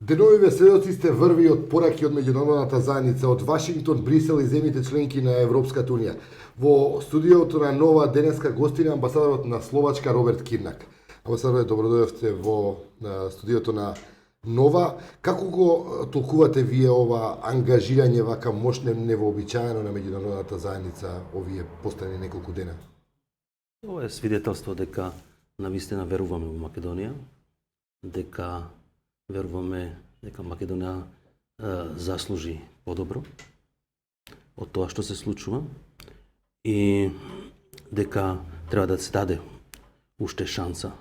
Деновиве сведоци сте врви од пораки од меѓународната заедница, од Вашингтон, Брисел и земјите членки на Европската унија. Во студиото на Нова денеска гостина амбасадорот на Словачка Роберт Кирнак. Амбасадоре, добродојавте во студиото на Нова. Како го толкувате вие ова ангажирање вака мощно невообичаено на меѓународната заедница овие последни неколку дена? Ова е свидетелство дека навистина веруваме во Македонија, дека веруваме дека Македонија заслужи подобро од тоа што се случува и дека треба да се даде уште шанса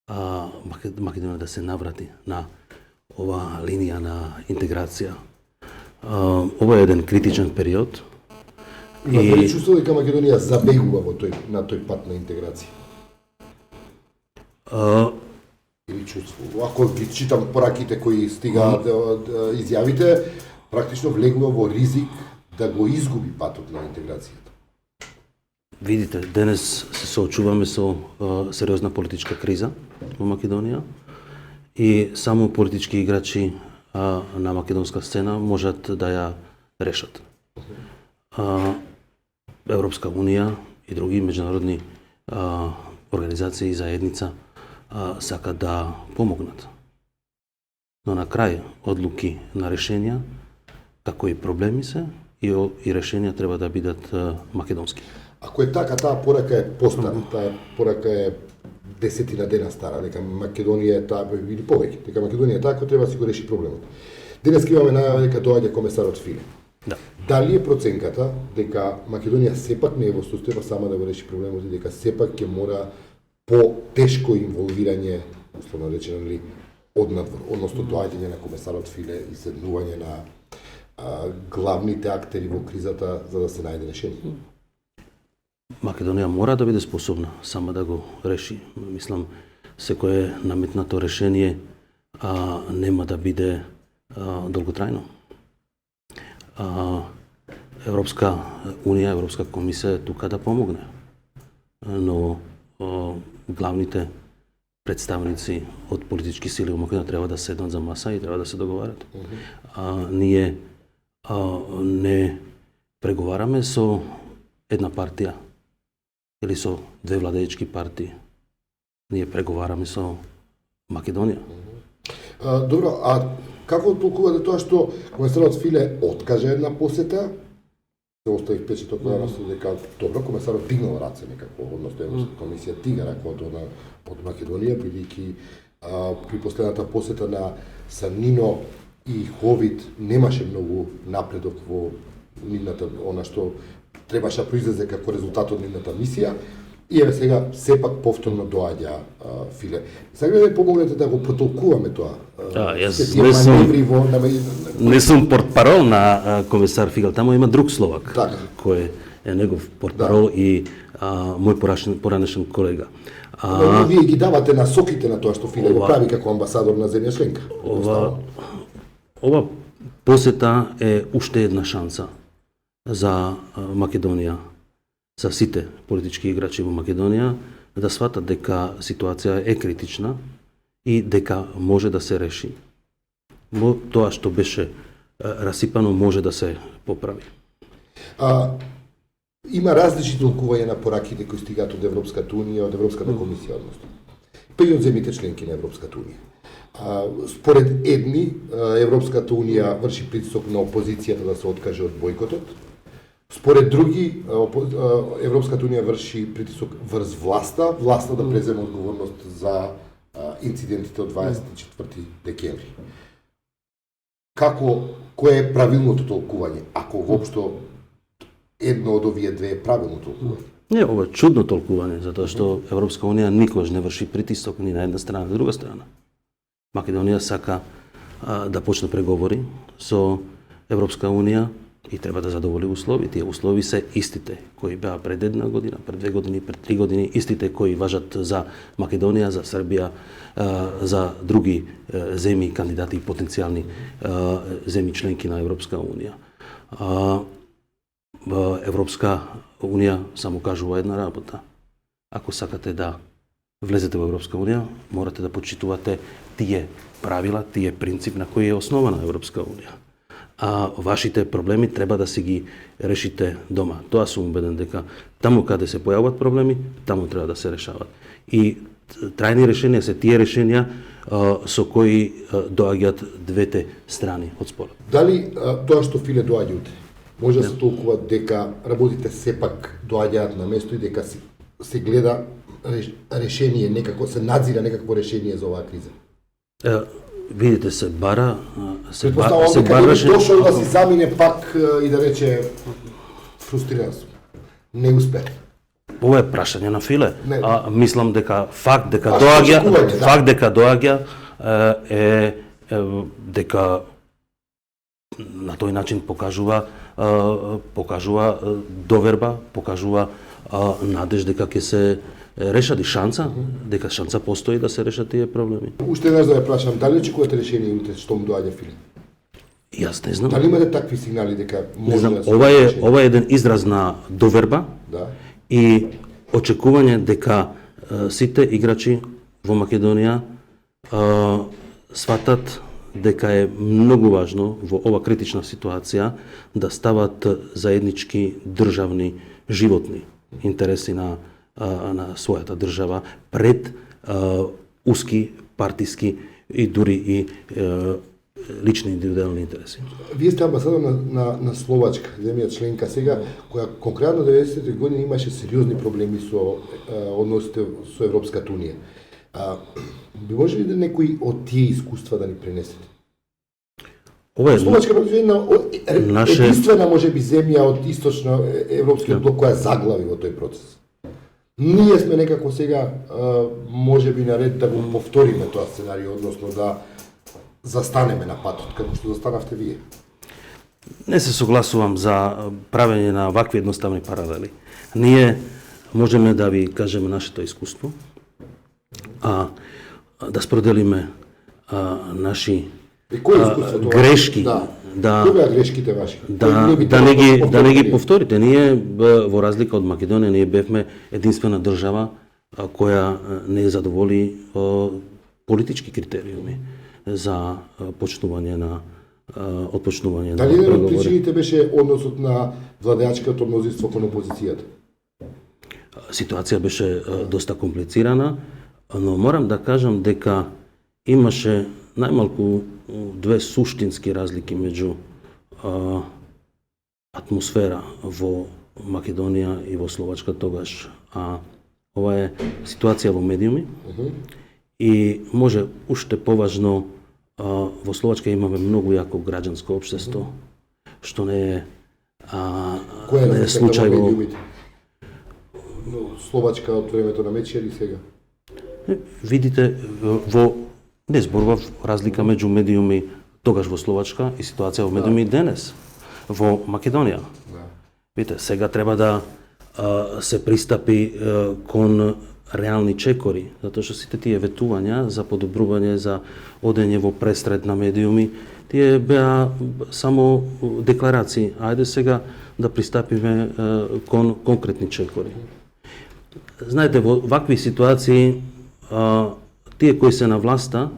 Македонија да се наврати на ова линија на интеграција. Ова е еден критичен период. Имате ли чувство дека Македонија забегува на тој пат на интеграција? Или чувство? Ако ги читам пораките кои стигаат изјавите, практично влегува во ризик да го изгуби патот на интеграцијата. Видите, денес се соочуваме со сериозна политичка криза во Македонија и само политички играчи на македонска сцена можат да ја решат. Европска унија и други меѓународни организации и заедница сакат да помогнат. Но на крај одлуки на решенија, како и проблеми се, и решенија треба да бидат македонски. Ако е така, таа порака е постара, таа порака е десетина дена стара, дека Македонија е таа или повеќе, дека Македонија е таа која треба да си го реши проблемот. Денес имаме најава дека доаѓа комесарот Филе. Да. Дали е проценката дека Македонија сепак не е во состојба сама да го реши проблемот и дека сепак ќе мора по-тешко инволвирање, условно речено, однадвор, односно доаѓање на комесарот Филе и седнување на главните актери во кризата за да се најде решение? Македонија мора да биде способна сама да го реши. Мислам, секое наметнато решение нема да биде долготрајно. Европска унија, Европска комисија е тука да помогне. Но главните представници од политички сили во Македонија треба да седнат за маса и треба да се договарат. Ние не преговараме со една партија или со две владеечки партии. Ние преговараме со Македонија. Добро, а како толкувате тоа што комесарот Филе откаже една посета? Се остави впечаток во јавноста дека добро, комесарот дигнал раце некако, односно Европска комисија дига ракото од Македонија, бидејќи при последната посета на Санино и Ховид немаше многу напредок во нивната, она што требаше да произлезе како резултат од нивната мисија. И еве сега сепак повторно доаѓа Филе. Сега да помогнете да го протолкуваме тоа. Јас не сум портпарол на комесар Фигел, тамо има друг Словак, кој е негов портпарол и мој поранешен колега. Но вие ги давате насоките на тоа што Филе го прави како амбасадор на земја членка. Ова посета е уште една шанса за Македонија, за сите политички играчи во Македонија, да сватат дека ситуација е критична и дека може да се реши. Тоа што беше расипано може да се поправи. Има различни толкувања на пораките кои стигаат од Европската унија, од Европската комисија, односно, па и од земјите членки на Европската унија. Според едни, Европската унија врши притисок на опозицијата да се откаже од бојкотот. Според други, Европската унија врши притисок врз власта да преземе одговорност за инцидентите од 24 декември. Кое е правилното толкување, ако воопшто едно од овие две е правилно толкување? Не, ова е чудно толкување, затоа што Европска унија никогаш не врши притисок ни на една страна, ни на друга страна. Македонија сака да почне преговори со Европска унија и треба да задоволи услови. Тие услови се истите кои беа пред една година, пред 2 години, пред 3 години, истите кои важат за Македонија, за Србија, за други земји, кандидати и потенцијални земји членки на Европска унија. Европска унија само кажува една работа. Ако сакате да влезете во Европска унија, морате да почитувате тие правила, тие принцип на кои е основана Европска унија. А вашите проблеми треба да си ги решите дома. Тоа сум убеден дека таму каде се појавуваат проблеми, таму треба да се решават. И трајни решенија се тие решенија со кои доаѓаат двете страни од спорот. Дали тоа што Филе доаѓа утре, може да се толкува дека работите сепак доаѓаат на место и дека се гледа решение, некако се надзира некакво решение за оваа криза? Видите, се бара решение. Дошол да си замине пак и да рече фрустриран сум. Не успе. Ова е прашање на Филе. Мислам дека факт дека доаѓа е дека на тој начин покажува доверба, покажува надеж дека ќе се решат и шанса, дека шанса постои да се решат тие проблеми. Уште еднаш да ја прашам, дали очекувате решение утре што му доаѓа Филе? Јас не знам. Дали имате такви сигнали дека може да се ова е еден израз на доверба. Да. И очекување дека сите играчи во Македонија сватат дека е многу важно во ова критична ситуација да стават заеднички државни животни интереси на својата држава пред уски партиски и дури и лични индивидуални интереси. Вие сте амбасадор на Словачка, земја членка сега, која конкретно 90-те години имаше сериозни проблеми со односите со Европската унија. Би може ли да некои од тие искуства да ни пренесете? Ова е Словачка е единствена можеби земја од источно европскиот блок која заглави во тој процес. Ние сме некако сега можеби на ред да го повториме тоа сценарио, односно да застанеме на патот, како што застанавте вие. Не се согласувам за правење на вакви едноставни паралели. Ние можеме да ви кажеме нашето искуство, да споделиме наши грешки, да грешките ваши, да не ги повторите. Ние во разлика од Македонија, ние бевме единствена држава која не задоволи политички критериуми за почнување на отпочнување на преговори. Дали еден од причините беше односот на владеачкото мнозинство кон опозицијата? Ситуација беше доста комплицирана, но морам да кажам дека имаше најмалку две суштински разлики меѓу атмосфера во Македонија и во Словачка тогаш. Ова е ситуација во медиуми и може уште поважно во Словачка имаме многу јако граѓанско општество, што не е случај во Словачка од времето на Мечер и сега. Видите, не зборував разлика меѓу медиуми тогаш во Словачка и ситуација во медиуми денес во Македонија. Видите, сега треба да се пристапи кон реални чекори, затоа што сите тие ветувања за подобрување, за одење во престред на медиуми, тие беа само декларации. Ајде сега да пристапиме кон конкретни чекори. Знаете, во вакви ситуации тие кои се на власта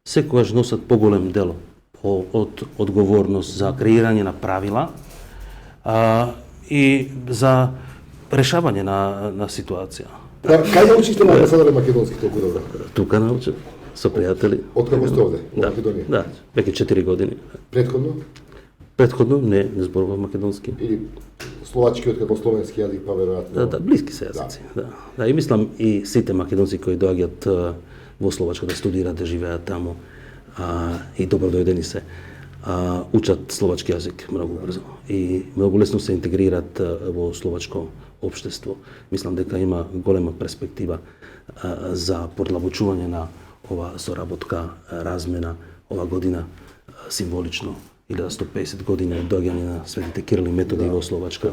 секогаш носат поголем дел од одговорност за креирање на правила и за решавање на ситуација. Кај научите на амбасадор македонски толку добро? Тука научив со пријатели. Откако сте овде во Македонија? Да, веќе 4 години. Претходно? Претходно не зборував македонски. Или словачки како словенски јазик, па веројатно. Да, блиски се јазици. Да, и мислам и сите македонци кои доаѓаат во Словачка да студираат, да живеат таму и добро дојдени се, учат словачки јазик многу брзо и многу лесно се интегрираат во словачко општество. Мислам дека има голема перспектива за подлабочување на ова соработка, размена ова година символично 1150 години од доаѓање на светите Кирил и Методи во Словачка.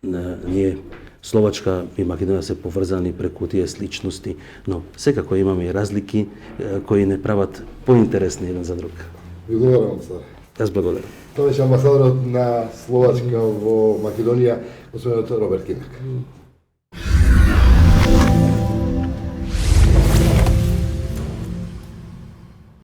Ние Словачка и Македонија се поврзани преку тие сличности, но секако имаме и разлики кои не прават поинтересни еден за друг. Ви благодарам, амбасадор. Јас благодарам. Тоа беше амбасадорот на Словачка во Македонија, господинот Роберт Кинак.